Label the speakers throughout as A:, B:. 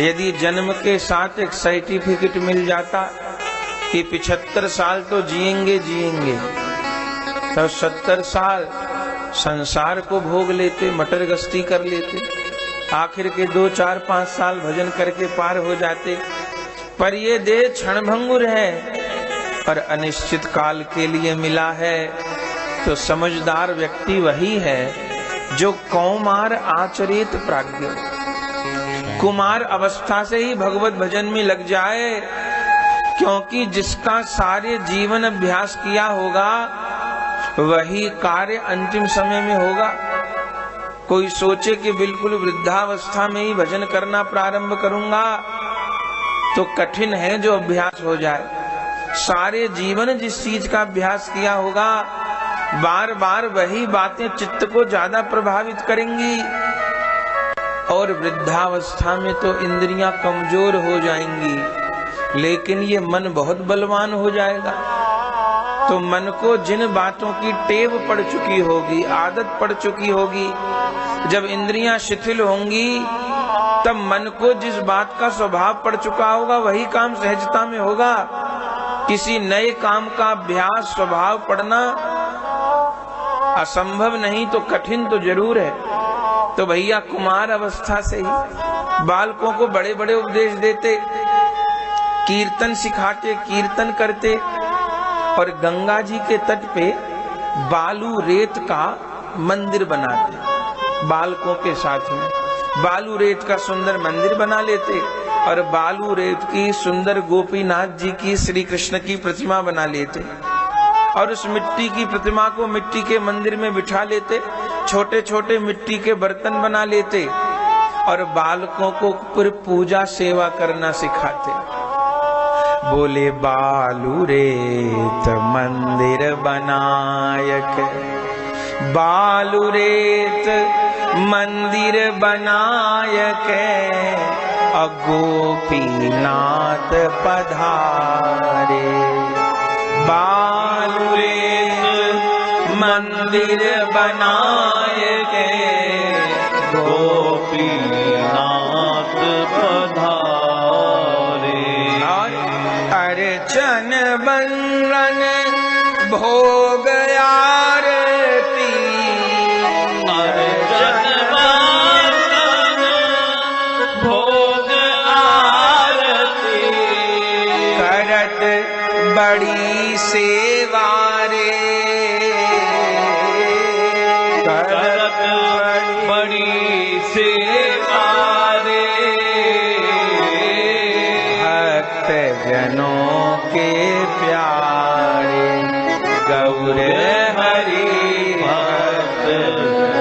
A: यदि जन्म के साथ एक सर्टिफिकेट मिल जाता कि 75 साल तो जिएंगे तो 70 साल संसार को भोग लेते, मटर गश्ती कर लेते, आखिर के 2, 4, 5 साल भजन करके पार हो जाते। पर ये देह क्षणभंगुर है और अनिश्चित काल के लिए मिला है। तो समझदार व्यक्ति वही है जो कौमार आचरित प्राज्ञ, कुमार अवस्था से ही भगवत भजन में लग जाए, क्योंकि जिसका सारे जीवन अभ्यास किया होगा वही कार्य अंतिम समय में होगा। कोई सोचे कि बिल्कुल वृद्धावस्था में ही भजन करना प्रारंभ करूंगा तो कठिन है जो अभ्यास हो जाए। सारे जीवन जिस चीज का अभ्यास किया होगा बार बार वही बातें चित्त को ज्यादा प्रभावित करेंगी, और वृद्धावस्था में तो इंद्रियां कमजोर हो जाएंगी, लेकिन ये मन बहुत बलवान हो जाएगा। तो मन को जिन बातों की टेव पड़ चुकी होगी, आदत पड़ चुकी होगी, जब इंद्रियां शिथिल होंगी तब मन को जिस बात का स्वभाव पड़ चुका होगा वही काम सहजता में होगा। किसी नए काम का अभ्यास स्वभाव पड़ना असंभव नहीं तो कठिन तो जरूर है। तो भैया कुमार अवस्था से ही बालकों को बड़े बड़े उपदेश देते, कीर्तन सिखाते, कीर्तन करते, और गंगा जी के तट पे बालू रेत का मंदिर बनाते। बालकों के साथ में बालू रेत का सुंदर मंदिर बना लेते और बालू रेत की सुंदर गोपीनाथ जी की, श्री कृष्ण की प्रतिमा बना लेते, और उस मिट्टी की प्रतिमा को मिट्टी के मंदिर में बिठा लेते, छोटे छोटे मिट्टी के बर्तन बना लेते और बालकों को फिर पूजा सेवा करना सिखाते। बोले बालू रेत मंदिर बनायक, बालू रेत मंदिर बनायक, गोपीनाथ पधारे। बालू रेत मंदिर बनायक,
B: गोपीनाथ पधारे।
A: अर्चन बंदन भोग आरती,
B: अर्चन बंदन भोग आरती,
A: करत बड़ी सेवा रे,
B: करत बड़ी सेवा रे।
A: भक्त जनों के प्यारे गौर हरि,
B: भक्त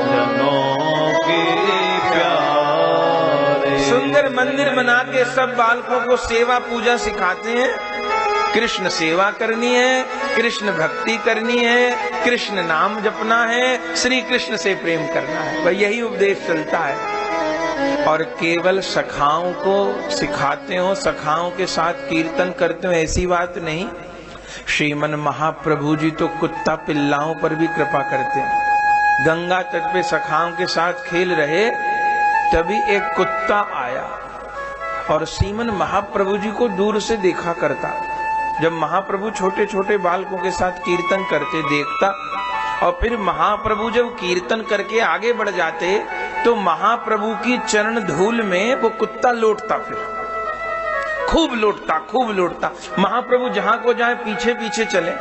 B: जनों के प्यारे।
A: सुंदर मंदिर बना के सब बालकों को सेवा पूजा सिखाते हैं। कृष्ण सेवा करनी है, कृष्ण भक्ति करनी है, कृष्ण नाम जपना है, श्री कृष्ण से प्रेम करना है, वह यही उपदेश चलता है। और केवल सखाओं को सिखाते हो, सखाओं के साथ कीर्तन करते हो, ऐसी बात नहीं। श्रीमन महाप्रभु जी तो कुत्ता पिल्लाओं पर भी कृपा करते हैं। गंगा तट पे सखाओं के साथ खेल रहे, तभी एक कुत्ता आया और श्रीमन महाप्रभु जी को दूर से देखा करता। जब महाप्रभु छोटे छोटे बालकों के साथ कीर्तन करते देखता, और फिर महाप्रभु जब कीर्तन करके आगे बढ़ जाते तो महाप्रभु की चरण धूल में वो कुत्ता लौटता, फिर खूब लौटता। महाप्रभु जहां को जाए पीछे पीछे चले।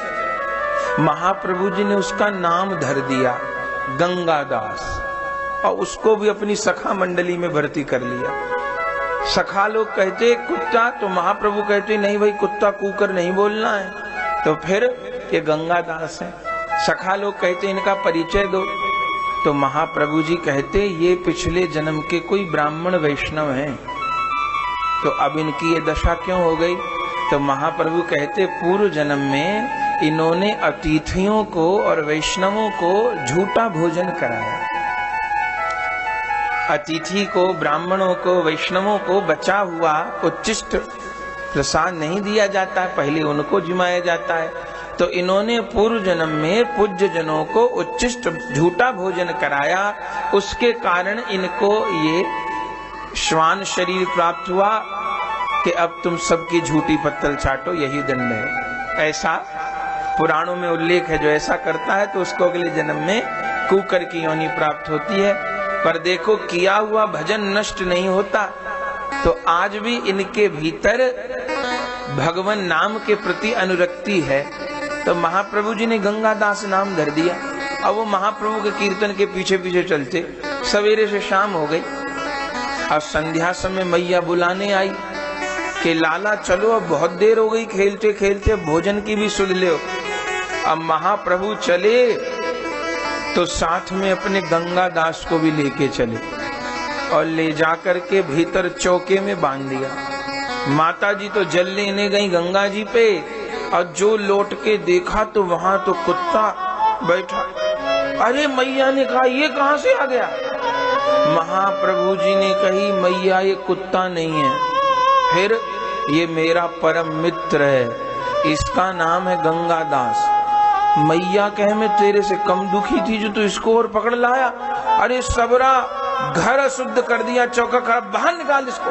A: महाप्रभु जी ने उसका नाम धर दिया गंगादास, और उसको भी अपनी सखा मंडली में भर्ती कर लिया। सखा लोग कहते कुत्ता, तो महाप्रभु कहते नहीं भाई कुत्ता कूकर नहीं बोलना है, तो फिर ये गंगादास है। सखा लोग कहते इनका परिचय दो, तो महाप्रभु जी कहते ये पिछले जन्म के कोई ब्राह्मण वैष्णव हैं, तो अब इनकी ये दशा क्यों हो गई? तो महाप्रभु कहते पूर्व जन्म में इन्होंने अतिथियों को और वैष्णवों को झूठा भोजन कराया। अतिथि को, ब्राह्मणों को, वैष्णवों को बचा हुआ उच्चिष्ट प्रसाद नहीं दिया जाता है, पहले उनको जिमाया जाता है। तो इन्होंने पूर्व जन्म में पूज्य जनों को उच्चिष्ट झूठा भोजन कराया, उसके कारण इनको ये श्वान शरीर प्राप्त हुआ कि अब तुम सबकी झूठी पत्तल चाटो, यही दंड है। ऐसा पुराणों में उल्लेख है, जो ऐसा करता है तो उसको अगले जन्म में कुकर की योनि प्राप्त होती है। पर देखो किया हुआ भजन नष्ट नहीं होता, तो आज भी इनके भीतर भगवान नाम के प्रति अनुरक्ति है। तो महाप्रभु जी ने गंगादास नाम धर दिया। अब वो महाप्रभु के कीर्तन के पीछे पीछे चलते, सवेरे से शाम हो गई। अब संध्या समय मैया बुलाने आई कि लाला चलो, अब बहुत देर हो गई खेलते खेलते, भोजन की भी सुध लो। अब महाप्रभु चले तो साथ में अपने गंगादास को भी लेके चले और ले जाकर के भीतर चौके में बांध दिया। माता जी तो जल लेने गई गंगा जी पे, और जो लौट के देखा तो वहां तो कुत्ता बैठा। अरे मैया ने कहा ये कहां से आ गया? महाप्रभु जी ने कही मैया ये कुत्ता नहीं है, फिर ये मेरा परम मित्र है, इसका नाम है गंगादास। मैया कहे मैं तेरे से कम दुखी थी जो तू इसको और पकड़ लाया। अरे सबरा घर अशुद्ध कर दिया, चौका खराब, बाहर निकाल इसको।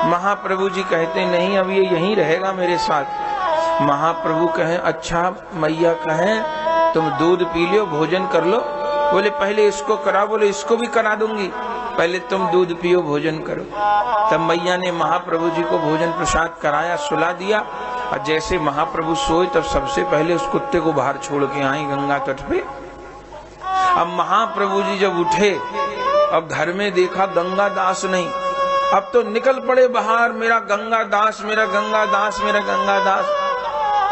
A: महाप्रभु जी कहते नहीं, अब ये यहीं रहेगा मेरे साथ। महाप्रभु कहें अच्छा मैया कहें तुम दूध पी लो, भोजन कर लो। बोले पहले इसको करा, बोले इसको भी करा दूंगी, पहले तुम दूध पियो भोजन करो। तब मैया ने महाप्रभु जी को भोजन प्रसाद कराया, सुला दिया, और जैसे महाप्रभु सोए तब सबसे पहले उस कुत्ते को बाहर छोड़ के आई गंगा तट पे। अब महाप्रभु जी जब उठे, अब घर में देखा गंगादास नहीं, अब तो निकल पड़े बाहर, मेरा गंगादास, मेरा गंगादास, मेरा गंगादास।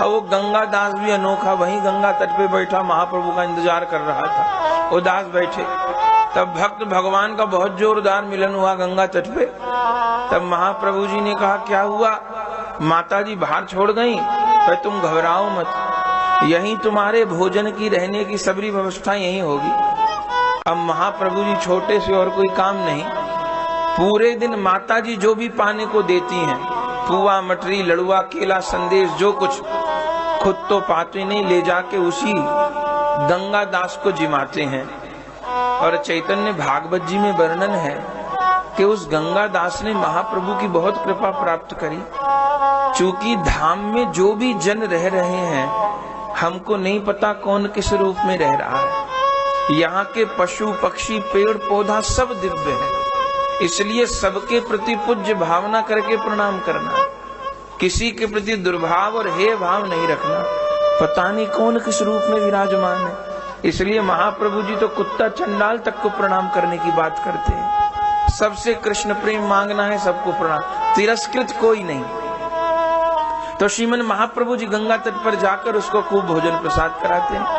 A: और वो गंगादास भी अनोखा वहीं गंगा तट पे बैठा महाप्रभु का इंतजार कर रहा था, उदास बैठे। तब भक्त भगवान का बहुत जोरदार मिलन हुआ गंगा तट पे। तब महाप्रभु जी ने कहा क्या हुआ? माता जी बाहर छोड़ गई, तो तुम घबराओ मत, यहीं तुम्हारे भोजन की रहने की सबरी व्यवस्था यहीं होगी। अब महाप्रभु जी छोटे से और कोई काम नहीं, पूरे दिन माता जी जो भी पाने को देती हैं, पुआ मटरी लड़ुआ केला संदेश जो कुछ, खुद तो पाते नहीं, ले जाके उसी गंगादास को जिमाते हैं। और चैतन्य भागवत जी में वर्णन है कि उस गंगादास ने महाप्रभु की बहुत कृपा प्राप्त करी। चूंकि धाम में जो भी जन रह रहे हैं, हमको नहीं पता कौन किस रूप में रह रहा है। यहाँ के पशु पक्षी पेड़ पौधा सब दिव्य है, इसलिए सबके प्रति पूज्य भावना करके प्रणाम करना, किसी के प्रति दुर्भाव और हेय भाव नहीं रखना। पता नहीं कौन किस रूप में विराजमान है, इसलिए महाप्रभु जी तो कुत्ता चंडाल तक को प्रणाम करने की बात करते हैं। सबसे कृष्ण प्रेम मांगना है, सबको प्रणाम, तिरस्कृत कोई नहीं। तो श्रीमन महाप्रभु जी गंगा तट पर जाकर उसको खूब भोजन प्रसाद कराते हैं।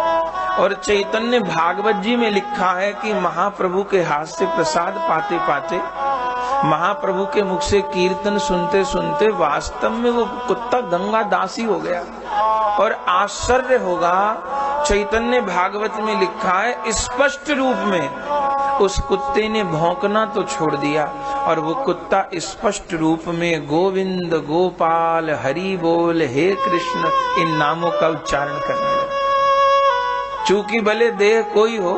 A: और चैतन्य भागवत जी में लिखा है कि महाप्रभु के हाथ से प्रसाद पाते पाते, महाप्रभु के मुख से कीर्तन सुनते सुनते वास्तव में वो कुत्ता गंगादासी हो गया। और आश्चर्य होगा, चैतन्य भागवत में लिखा है स्पष्ट रूप में उस कुत्ते ने भौंकना तो छोड़ दिया, और वो कुत्ता स्पष्ट रूप में गोविंद गोपाल हरि बोल हे कृष्ण इन नामों का उच्चारण करने लगा। चूंकि भले देह कोई हो,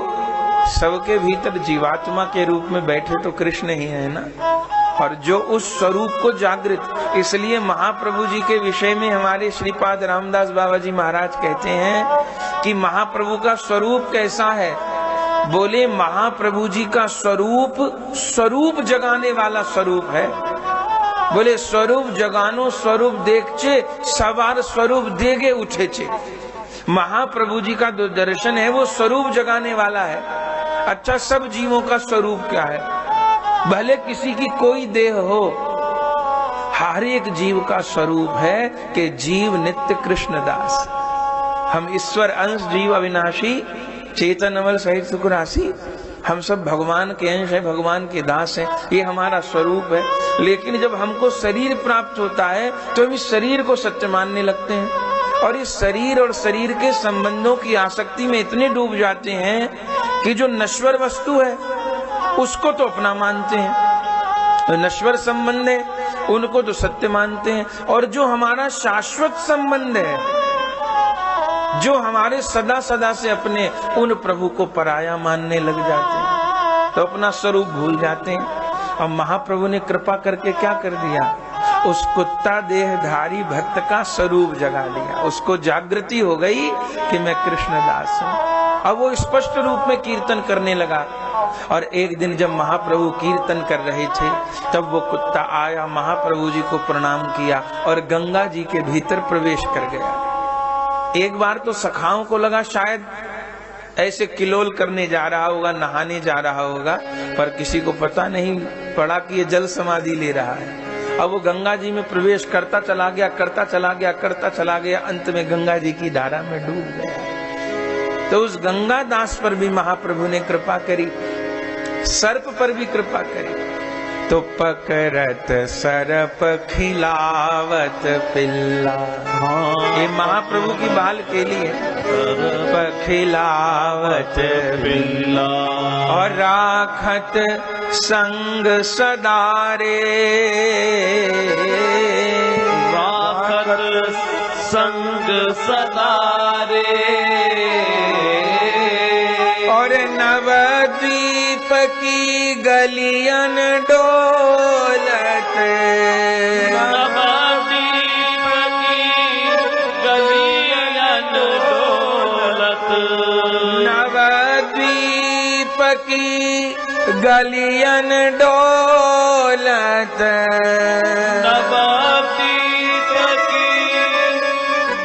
A: सबके भीतर जीवात्मा के रूप में बैठे तो कृष्ण ही है ना, और जो उस स्वरूप को जागृत। इसलिए महाप्रभु जी के विषय में हमारे श्रीपाद रामदास बाबा जी महाराज कहते हैं कि महाप्रभु का स्वरूप कैसा है। बोले महाप्रभु जी का स्वरूप स्वरूप जगाने वाला स्वरूप है। बोले स्वरूप जगानो स्वरूप देखचे, सवार स्वरूप देगे उठेचे। महाप्रभु जी का जो दर्शन है वो स्वरूप जगाने वाला है। अच्छा, सब जीवों का स्वरूप क्या है? भले किसी की कोई देह हो, हर एक जीव का स्वरूप है कि जीव नित्य कृष्णदास। हम ईश्वर अंश जीव अविनाशी चेतन अमल सहित सुख राशि, हम सब भगवान के अंश हैं, भगवान के दास हैं, ये हमारा स्वरूप है। लेकिन जब हमको शरीर प्राप्त होता है तो हम इस शरीर को सत्य मानने लगते हैं, और इस शरीर और शरीर के संबंधों की आसक्ति में इतने डूब जाते हैं कि जो नश्वर वस्तु है उसको तो अपना मानते हैं, तो नश्वर संबंध है उनको तो सत्य मानते हैं, और जो हमारा शाश्वत संबंध है, जो हमारे सदा सदा से अपने, उन प्रभु को पराया मानने लग जाते हैं, तो अपना स्वरूप भूल जाते हैं। और महाप्रभु ने कृपा करके क्या कर दिया, उस कुत्ता देहधारी भक्त का स्वरूप जगा लिया। उसको जागृति हो गई कि मैं कृष्णदास हूँ। अब वो स्पष्ट रूप में कीर्तन करने लगा। और एक दिन जब महाप्रभु कीर्तन कर रहे थे तब वो कुत्ता आया, महाप्रभु जी को प्रणाम किया और गंगा जी के भीतर प्रवेश कर गया। एक बार तो सखाओं को लगा शायद ऐसे किलोल करने जा रहा होगा, नहाने जा रहा होगा, पर किसी को पता नहीं पड़ा कि ये जल समाधि ले रहा है। अब वो गंगा जी में प्रवेश करता चला गया, करता चला गया, करता चला गया, अंत में गंगा जी की धारा में डूब गया। तो उस गंगा दास पर भी महाप्रभु ने कृपा करी, सर्प पर भी कृपा करी। तो पकड़त सरप खिलावत पिल्ला, ये महाप्रभु की बाल के लिए खिलावत
B: पिल्ला
A: और राखत संग सदारे,
B: राखत संग सदारे
A: और नवद्वीप की गलियन डोलत,
B: नवद्वीप की गलियन डोलत,
A: नवद्वीप की गलियन डोलत,
B: नवद्वीप की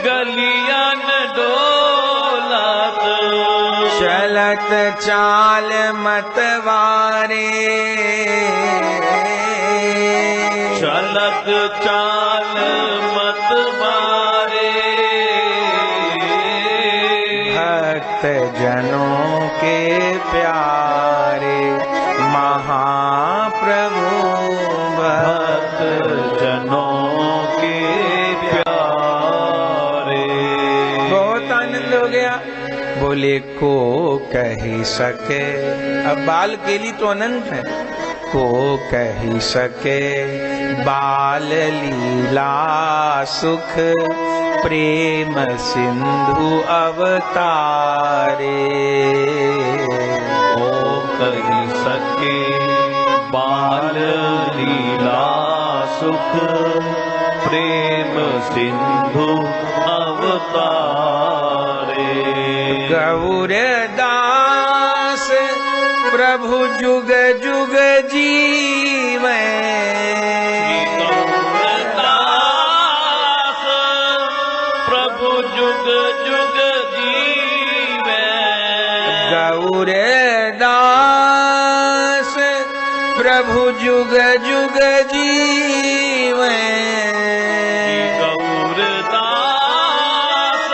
B: गलियन डोलत,
A: चलत चाल मतवारे,
B: चलत चाल मत मारे,
A: भक्त जनों के प्यारे महाप्रभु,
B: भक्त जनों के प्यारे।
A: बहुत आनंद हो गया। बोले को कही सके, अब बाल केली तो अनंत है, को कही सके बाल लीला सुख प्रेम सिंधु अवतारे,
B: ओ कही सके बाल लीला सुख प्रेम सिंधु अवतारे।
A: गौरदास प्रभु जुग जुग जीवे,
B: गौरदास प्रभु जुग जुग जीवे,
A: गौरदास प्रभु जुग जुग जीवे,
B: गौरदास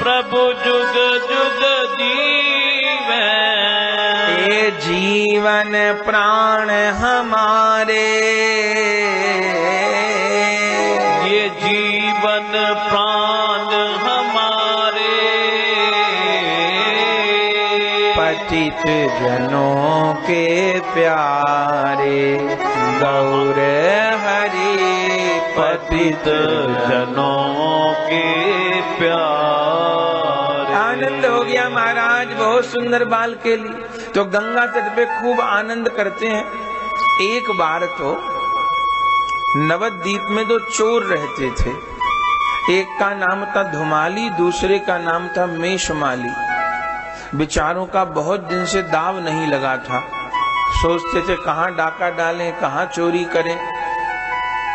B: प्रभु जुग जुग जीवे,
A: ये जीवन प्राण हमारे,
B: ये जीवन प्राण हमारे,
A: पतित जनों के प्यारे गौर हरि,
B: पतित जनों के प्यारे।
A: आनंद हो गया महाराज, बहुत सुंदर बाल केली। तो गंगा तट पे खूब आनंद करते हैं। एक बार तो नवद्वीप में दो चोर रहते थे, एक का नाम था धुमाली, दूसरे का नाम था मेषमाली। बेचारों का बहुत दिन से दाव नहीं लगा था, सोचते थे कहाँ डाका डालें, कहाँ चोरी करें।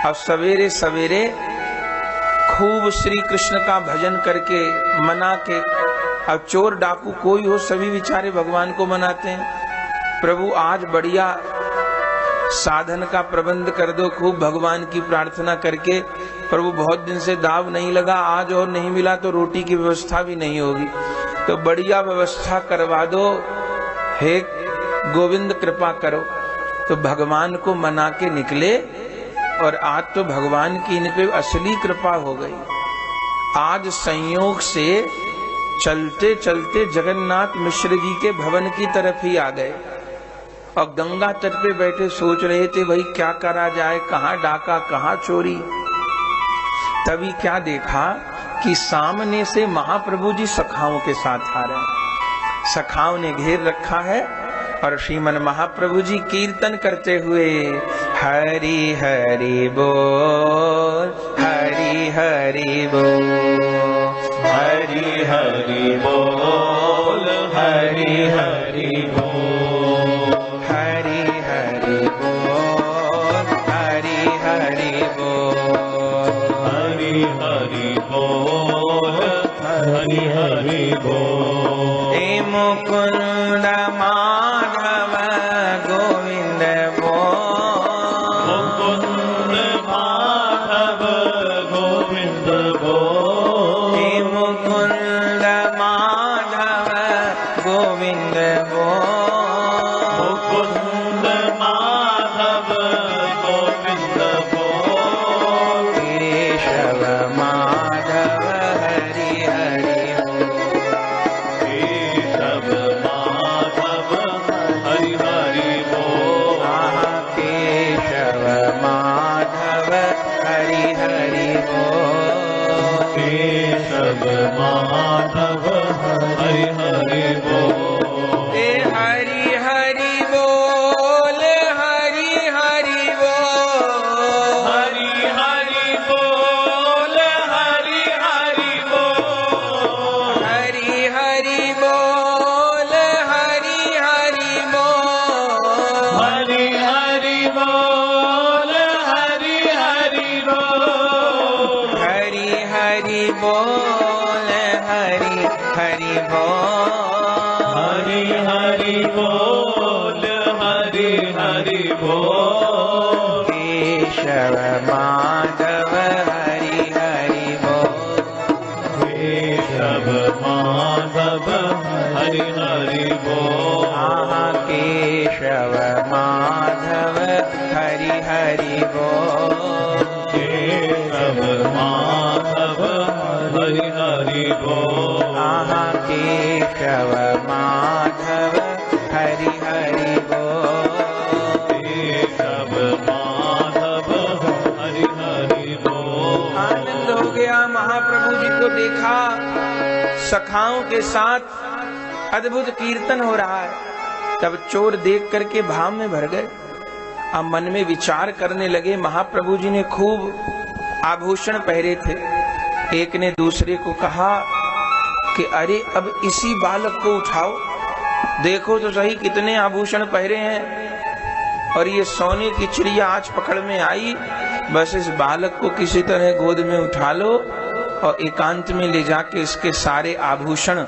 A: अब सवेरे सवेरे खूब श्री कृष्ण का भजन करके मना के, अब चोर डाकू कोई हो सभी बेचारे भगवान को मनाते हैं, प्रभु आज बढ़िया साधन का प्रबंध कर दो, खूब भगवान की प्रार्थना करके, प्रभु बहुत दिन से दाव नहीं लगा, आज और नहीं मिला तो रोटी की व्यवस्था भी नहीं होगी, तो बढ़िया व्यवस्था करवा दो, हे गोविंद कृपा करो। तो भगवान को मना के निकले और आज तो भगवान की इन पे असली कृपा हो गई। आज संयोग से चलते चलते जगन्नाथ मिश्र जी के भवन की तरफ ही आ गए और गंगा तट पे बैठे सोच रहे थे भाई क्या करा जाए, कहाँ डाका कहाँ चोरी। तभी क्या देखा कि सामने से महाप्रभु जी सखाओं के साथ आ रहे हैं। सखाओं ने घेर रखा है, और श्रीमन महाप्रभु जी कीर्तन करते हुए हरि हरि बोल, हरि हरि बोल,
B: हरि हरि बोल, हरि हरि बोल,
A: हरि हरि बोल, हरि हरि बोल,
B: हरि हरि बोल, हरि हरि बोल।
A: हे मुकुंद माधव गोविंद बोल,
B: मुकुंद माधव गोविंद बोल,
A: हे मुकुंद माधव गोविंद बोल,
B: मुकुंद माधव गोविंद बोल,
A: केशव माधव हरि हरि बोल,
B: केशव माधव हरि हरि बोल,
A: केशव माधव हरि हरि बोल,
B: केशव माधव हरि हरि बोल।
A: हे हरि हरि बोल, हरि हरि बोल,
B: हरि हरि बोल, हरि हरि बोल,
A: हरि हरि बोल, हरि हरि बोल,
B: हरि हरि बोल, हरि हरि बोल,
A: हरि हरि बोल, हरि हरि बोल,
B: हरि हरि बोल, हरि हरि बोल,
A: केशव माधव हरि हरि बोल,
B: केशव माधव हरि हरि बोल,
A: केशव माधव हरि हरि बोल,
B: केशव माधव हरि हरि बोल,
A: केशव माधव हरि हरि बोल,
B: केशव माधव हरि हरि बोल।
A: आनंद हो गया। महाप्रभु जी को देखा, सखाओं के साथ अद्भुत कीर्तन हो रहा है। तब चोर देख करके भाव में भर गए। अब मन में विचार करने लगे, महाप्रभु जी ने खूब आभूषण पहरे थे। एक ने दूसरे को कहा कि अरे अब इसी बालक को उठाओ, देखो तो सही कितने आभूषण पहरे हैं, और ये सोने की चिड़िया आज पकड़ में आई, बस इस बालक को किसी तरह गोद में उठा लो और एकांत में ले जाके इसके सारे आभूषण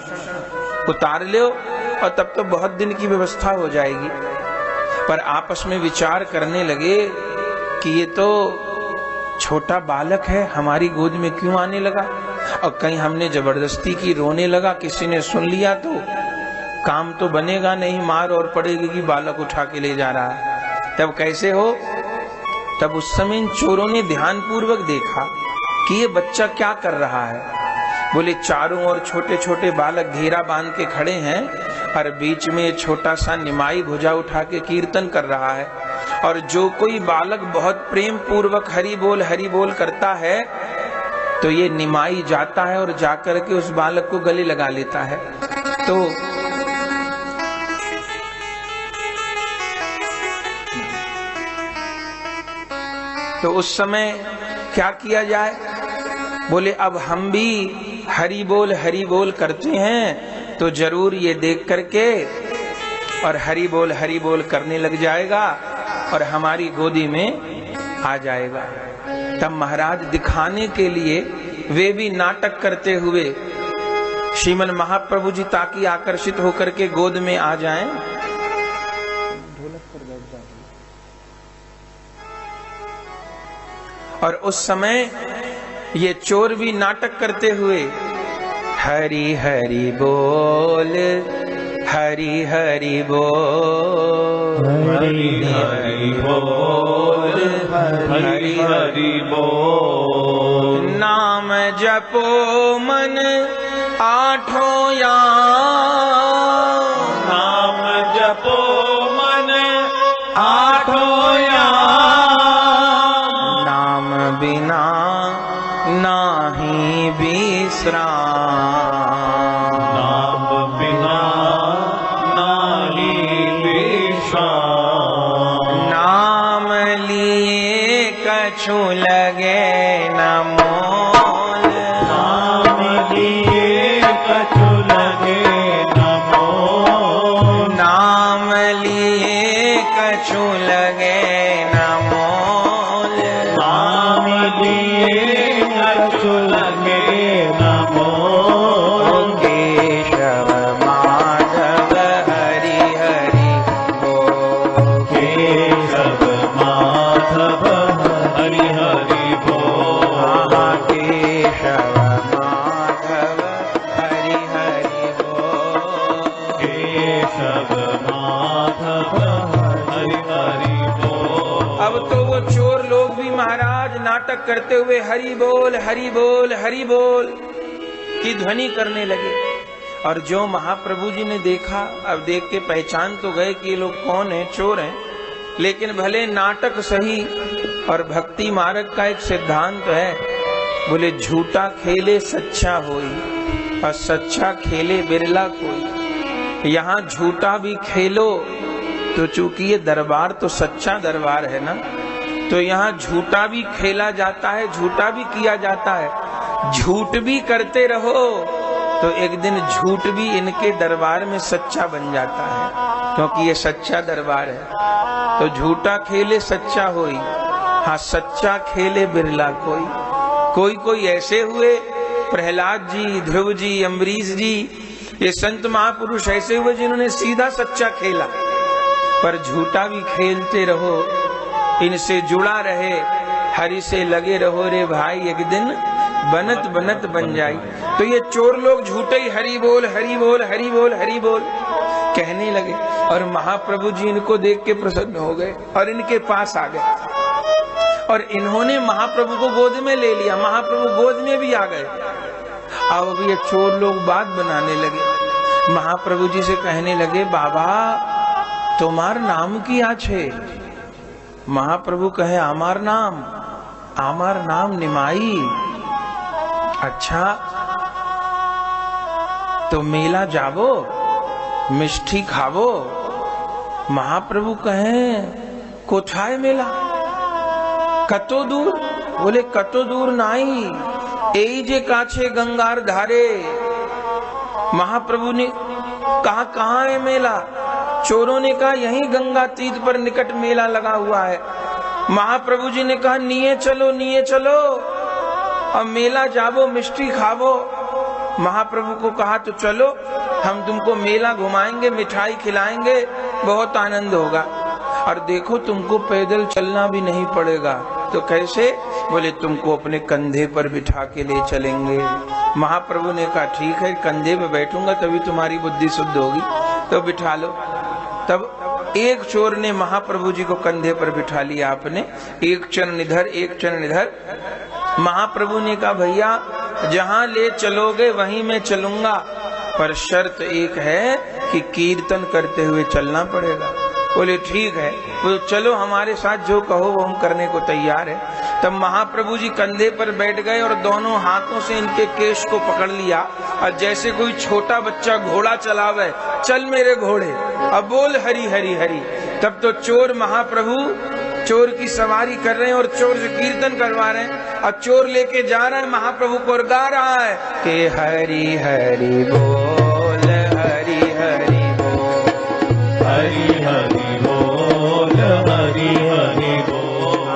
A: उतार लो, और तब तो बहुत दिन की व्यवस्था हो जाएगी। पर आपस में विचार करने लगे कि ये तो छोटा बालक है, हमारी गोद में क्यों आने लगा, और कहीं हमने जबरदस्ती की रोने लगा, किसी ने सुन लिया तो काम तो बनेगा नहीं, मार और पड़ेगी कि बालक उठा के ले जा रहा है। तब कैसे हो? तब उस समय इन चोरों ने ध्यान पूर्वक देखा कि ये बच्चा क्या कर रहा है। बोले चारों ओर छोटे छोटे बालक घेरा बांध के खड़े हैं, और बीच में छोटा सा निमाई भुजा उठा के कीर्तन कर रहा है। और जो कोई बालक बहुत प्रेम पूर्वक हरि बोल करता है, तो ये निमाई जाता है और जाकर के उस बालक को गले लगा लेता है। तो उस समय क्या किया जाए? बोले अब हम भी हरि बोल करते हैं, तो जरूर ये देख करके और हरि बोल करने लग जाएगा और हमारी गोदी में आ जाएगा। तब महाराज दिखाने के लिए वे भी नाटक करते हुए श्रीमन महाप्रभु जी ताकि आकर्षित होकर के गोद में आ जाएं। और उस समय ये चोर भी नाटक करते हुए हरि हरि बोल, हरि हरि बोल,
B: हरि हरि बोल, हरि हरि बोल,
A: नाम जपो मन आठों याम,
B: नाम जपो मन आठों याम,
A: नाम बिना नाही विश्राम,
B: नाम बिना नाही
A: कछु लगे न मोल,
B: नाम लिए कछु लगे न मोल,
A: नाम लिए कछु लगे न मोल,
B: नाम लिए कछु लगे न मोल,
A: केशव माधव हरि हरि बोल,
B: केशव माधव हरि हरि बोल,
A: केशव माधव हरि हरि बोल,
B: केशव माधव हरि हरि बोल।
A: अब तो वो चोर लोग भी महाराज नाटक करते हुए हरि बोल हरि बोल हरि बोल की ध्वनि करने लगे। और जो महाप्रभु जी ने देखा, अब देख के पहचान तो गए कि ये लोग कौन हैं, चोर हैं, लेकिन भले नाटक सही। और भक्ति मार्ग का एक सिद्धांत है, बोले झूठा खेले सच्चा होई और सच्चा खेले बिरला कोई। यहाँ झूठा भी खेलो तो चूंकि ये दरबार तो सच्चा दरबार है ना, तो यहाँ झूठा भी खेला जाता है, झूठा भी किया जाता है। झूठ भी करते रहो तो एक दिन झूठ भी इनके दरबार में सच्चा बन जाता है, क्योंकि ये सच्चा दरबार है। तो झूठा खेले सच्चा होई, हाँ सच्चा खेले बिरला कोई। कोई कोई ऐसे हुए, प्रहलाद जी, ध्रुव जी, अम्बरीश जी, ये संत महापुरुष ऐसे हुए जिन्होंने सीधा सच्चा खेला। पर झूठा भी खेलते रहो, इनसे जुड़ा रहे, हरि से लगे रहो रे भाई, एक दिन बनत बनत बन जाई। तो ये चोर लोग झूठे ही हरि बोल हरि बोल हरि बोल हरि बोल कहने लगे। और महाप्रभु जी इनको देख के प्रसन्न हो गए और इनके पास आ गए और इन्होंने महाप्रभु को गोद में ले लिया। महाप्रभु गोद में भी आ गए। अब ये चोर लोग बात बनाने लगे। महाप्रभु जी से कहने लगे, बाबा तुम्हार नाम किया छे? महाप्रभु कहे, आमार नाम निमाई। अच्छा तो मेला जाबो, मिष्ठी खाबो? महाप्रभु कहे, कोठाय मेला, कतो दूर? बोले कतो दूर नाई, एई जे काछे गंगार धारे। महाप्रभु ने कहा, कहाँ है मेला? चोरों ने कहा, यहीं गंगा तीर्थ पर निकट मेला लगा हुआ है। महाप्रभु जी ने कहा, निये चलो और मेला जाबो, मिष्टी खाबो। महाप्रभु को कहा, तो चलो हम तुमको मेला घुमाएंगे, मिठाई खिलाएंगे, बहुत आनंद होगा। और देखो तुमको पैदल चलना भी नहीं पड़ेगा। तो कैसे? बोले तुमको अपने कंधे पर बिठा के ले चलेंगे। महाप्रभु ने कहा, ठीक है, कंधे पे बैठूंगा तभी तुम्हारी बुद्धि शुद्ध होगी, तो बिठा लो। तब एक चोर ने महाप्रभु जी को कंधे पर बिठा लिया आपने, एक चरण इधर एक चरण इधर। महाप्रभु ने कहा, भैया जहां ले चलोगे वहीं मैं चलूंगा, पर शर्त एक है कि कीर्तन करते हुए चलना पड़ेगा। बोले ठीक है, बोले चलो हमारे साथ, जो कहो वो हम करने को तैयार है। तब महाप्रभु जी कंधे पर बैठ गए और दोनों हाथों से इनके केश को पकड़ लिया और जैसे कोई छोटा बच्चा घोड़ा चलावे, चल मेरे घोड़े, अब बोल हरि हरि हरि। तब तो चोर महाप्रभु चोर की सवारी कर रहे हैं और चोर से कीर्तन करवा रहे हैं और चोर लेके जा रहा है महाप्रभु को और गा रहा है कि हरि हरि बोल हरि हरि बोल
B: हरि हरि बोल हरि हरि बोल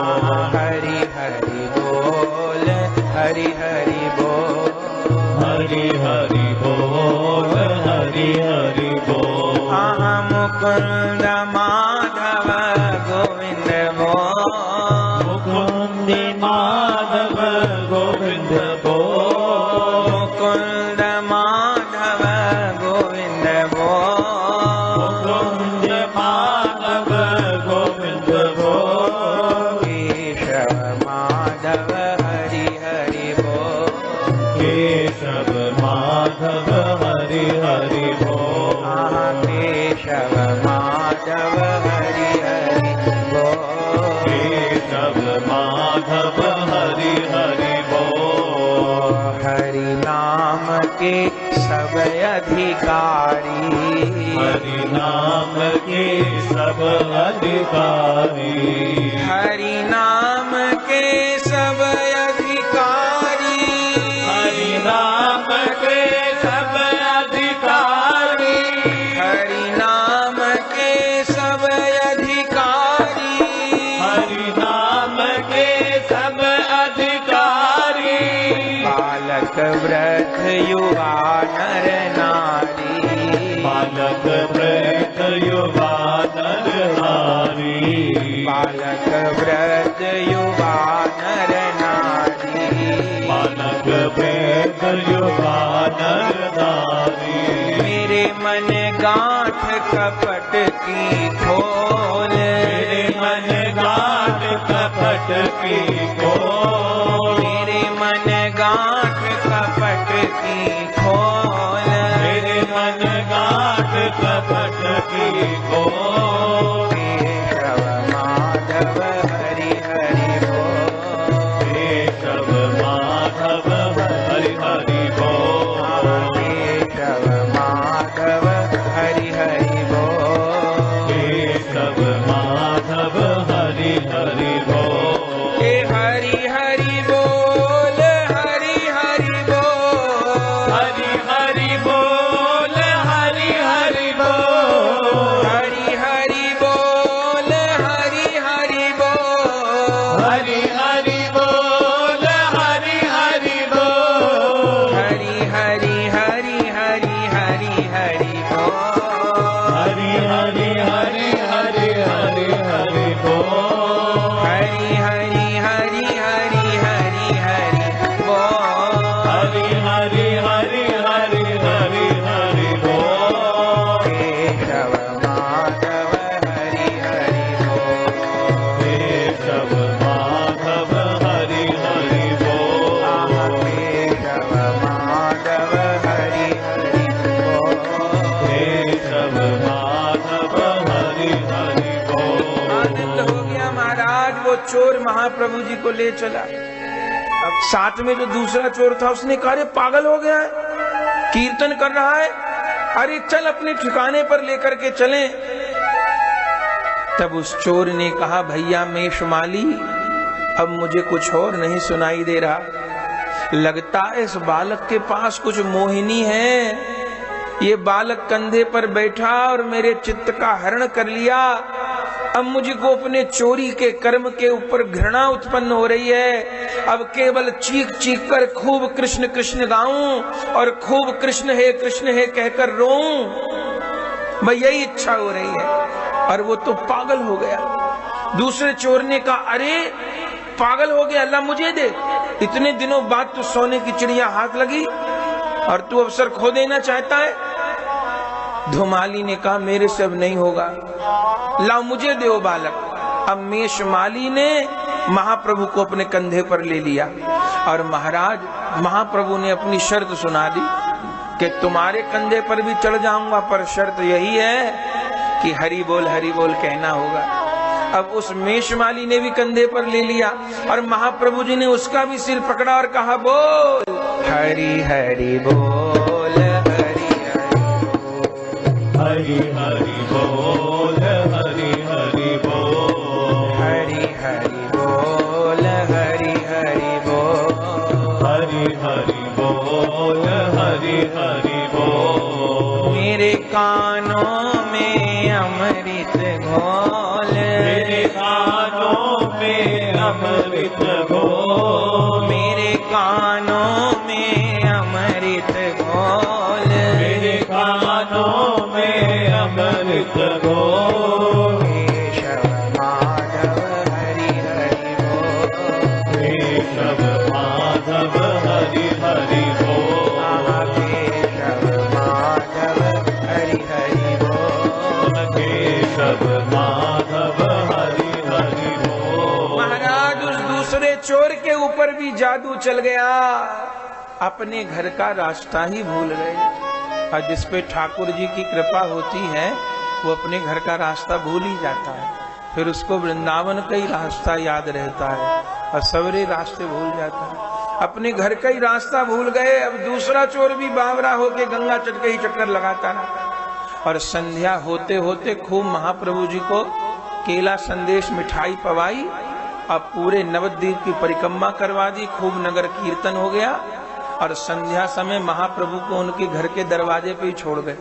A: हरि हरि बोल हरि हरि बोल
B: हरि हरि बोल हरि हरि बोल
A: मुकुंद माधव गोविंद बोल
B: मुकुंद माधव गोविंद बोल
A: मुकुंद माधव गोविंद बोल
B: मुकुंद माधव गोविंद बोल
A: केशव माधव हरि हरि बोल
B: केशव माधव हरि हरि बोल
A: केशव माधव हरि हरि बोल
B: केशव माधव हरि हरि बोल
A: हरि नाम के सब अधिकारी
B: हरि नाम के सब अधिकारी
A: हरि नाम के के सब अधिकारी,
B: हरि नाम के सब अधिकारी,
A: हरि नाम के सब अधिकारी,
B: हरि नाम के सब अधिकारी,
A: बालक वृद्ध युवा नर नारी,
B: बालक वृद्ध युवा नर नारी,
A: बालक वृद्ध युवा नर नारी,
B: बालक वृद्ध युवा नर नारी,
A: मेरे मन गांठ कपट की खोल,
B: मेरे मन गांठ कपट की खोल,
A: मेरे मन गांठ कपट की खोल,
B: मेरे मन गांठ कपट की खोल,
A: केशव माधव हरि हरि बोल,
B: केशव माधव हरि हरि बोल,
A: केशव माधव हरि हरि बोल,
B: केशव माधव हरि हरि बोल,
A: हे हरि हरि बोल, हरि हरि बोल,
B: हरि हरि बोल, हरि हरि बोल,
A: हरि हरि बोल, हरि हरि बोल,
B: हरि हरि बोल, हरि हरि बोल,
A: हरि हरि हरि हरि हरि हरि बोल,
B: हरि हरि हरि हरि हरि हरि बोल,
A: हरि हरि हरि हरि हरि हरि बोल,
B: हरि हरि हरि हरि हरि हरि बोल,
A: केशव माधव हरि हरि बोल,
B: केशव माधव हरि हरि बोल,
A: केशव माधव हरि हरि बोल।
B: केशव माधव हरि हरि
A: आनंद
B: बोल,
A: हो गया महाराज। वो चोर महाप्रभु जी को ले चला। अब साथ में जो दूसरा चोर था उसने कहा, अरे पागल हो गया है, कीर्तन कर रहा है, अरे चल अपने ठिकाने पर लेकर के चलें। तब उस चोर ने कहा, भैया मेषमाली, अब मुझे कुछ और नहीं सुनाई दे रहा, लगता है इस बालक के पास कुछ मोहिनी है। ये बालक कंधे पर बैठा और मेरे चित्त का हरण कर लिया। अब मुझको अपने चोरी के कर्म के ऊपर घृणा उत्पन्न हो रही है। अब केवल चीख चीख कर खूब कृष्ण कृष्ण गाऊं और खूब कृष्ण है कहकर रोऊं, भाई यही इच्छा हो रही है। और वो तो पागल हो गया। दूसरे चोर ने कहा, अरे पागल हो गया, अल्लाह मुझे दे, इतने दिनों बाद तो सोने की चिड़िया हाथ लगी और तू अवसर खो देना चाहता है। धुमाली ने कहा, मेरे से अब नहीं होगा, लाओ मुझे दे वो बालक। अब मेषमाली ने महाप्रभु को अपने कंधे पर ले लिया और महाराज महाप्रभु ने अपनी शर्त सुना दी कि तुम्हारे कंधे पर भी चढ़ जाऊंगा, पर शर्त यही है कि हरि बोल कहना होगा। अब उस मेषमाली ने भी कंधे पर ले लिया और महाप्रभु जी ने उसका भी सिर पकड़ा और कहा, बोल हरि हरि बोल,
B: हरि हरि बोल, हरि हरि बोल,
A: हरि हरि बोल, हरि हरि बोल,
B: हरि हरि बोल, हरि हरि बोल,
A: मेरे कानों में अमृत घोल,
B: मेरे कानों में अमृत घोल,
A: मेरे कानों में अमृत घोल,
B: मेरे कानों में अमृत घोल,
A: केशव माधव हरि हरि बोल,
B: केशव माधव हरि हरि बोल,
A: केशव माधव हरि हरि बोल,
B: केशव माधव हरि हरि बोल।
A: महाराज उस दूसरे चोर के ऊपर भी जादू चल गया। अपने घर का रास्ता ही भूल गए। और जिस पे ठाकुर जी की कृपा होती है वो अपने घर का रास्ता भूल ही जाता है, फिर उसको वृंदावन का ही रास्ता याद रहता है और सवरे रास्ते भूल जाता है। अपने घर का ही रास्ता भूल गए। अब दूसरा चोर भी बावरा होके गंगा तट के ही चक्कर लगाता रहा। और संध्या होते होते खूब महाप्रभु जी को केला संदेश मिठाई पवाई अब पूरे नवद्वीप की परिक्रमा करवा दी, खूब नगर कीर्तन हो गया और संध्या समय महाप्रभु को उनके घर के दरवाजे पे ही छोड़ गए।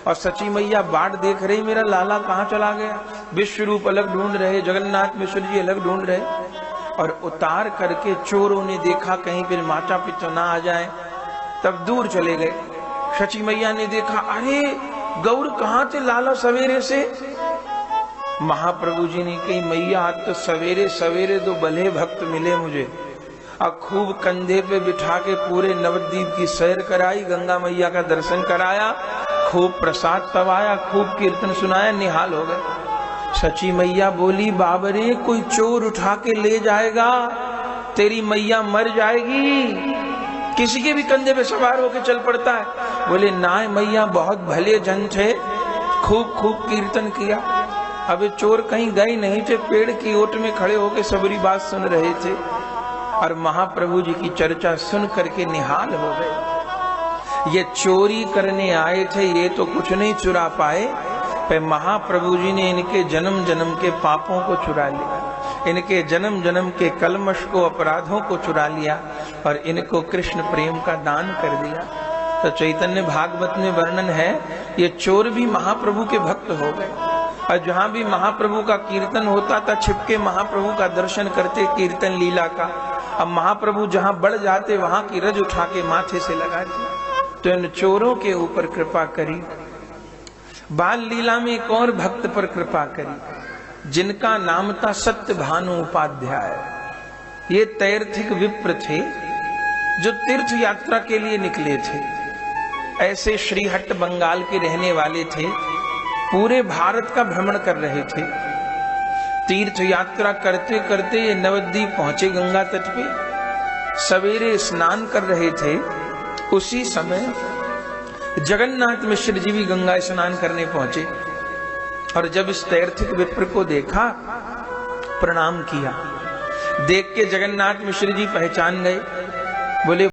A: और सची मैया बाट देख रही, मेरा लाला कहाँ चला गया। विश्व रूप अलग ढूंढ रहे, जगन्नाथ मिश्र जी अलग ढूंढ रहे, और उतार करके चोरों ने देखा कहीं फिर माचा पिता ना आ जाए, तब दूर चले गए। सची मैया ने देखा, अरे गौर कहाँ थे लाला सवेरे से। महाप्रभु जी ने कही, मैया आज तो सवेरे सवेरे तो भले भक्त मिले मुझे, और खूब कंधे पे बिठा के पूरे नवद्वीप की सैर कराई, गंगा मैया का दर्शन कराया, खूब प्रसाद पवाया, खूब कीर्तन सुनाया, निहाल हो गए। सची मैया बोली, बाबरे कोई चोर उठा के ले जाएगा, तेरी मैया मर जाएगी। किसी के भी कंधे पे सवार होके चल पड़ता है। बोले ना मैया बहुत भले जन थे, खूब खूब कीर्तन किया। अब चोर कहीं गए नहीं थे, पेड़ की ओट में खड़े होके सबरी बात सुन रहे थे और महाप्रभु जी की चर्चा सुन करके निहाल हो गए। ये चोरी करने आए थे, ये तो कुछ नहीं चुरा पाए, पर महाप्रभु जी ने इनके जन्म जन्म के पापों को चुरा लिया, इनके जन्म जन्म के कलमश को, अपराधों को चुरा लिया और इनको कृष्ण प्रेम का दान कर दिया। तो चैतन्य भागवत में वर्णन है, ये चोर भी महाप्रभु के भक्त हो गए और जहां भी महाप्रभु का कीर्तन होता था छिपके महाप्रभु का दर्शन करते, कीर्तन लीला का। अब महाप्रभु जहां बढ़ जाते वहां की रज उठा के माथे से लगाते। तो इन चोरों के ऊपर कृपा करी। बाल लीला में एक और भक्त पर कृपा करी, जिनका नाम था सत्य भानु उपाध्याय। ये तैर्थिक विप्र थे जो तीर्थ यात्रा के लिए निकले थे। ऐसे श्रीहट्ट बंगाल के रहने वाले थे, पूरे भारत का भ्रमण कर रहे थे। तीर्थ यात्रा करते करते ये नवद्वीप पहुंचे, गंगा तट पे सवेरे स्नान कर रहे थे। उसी समय जगन्नाथ मिश्र जी भी गंगा स्नान करने पहुंचे और जब इस तैर्थिक विप्र को देखा, प्रणाम किया। देख के जगन्नाथ मिश्र जी पहचान गए, बोले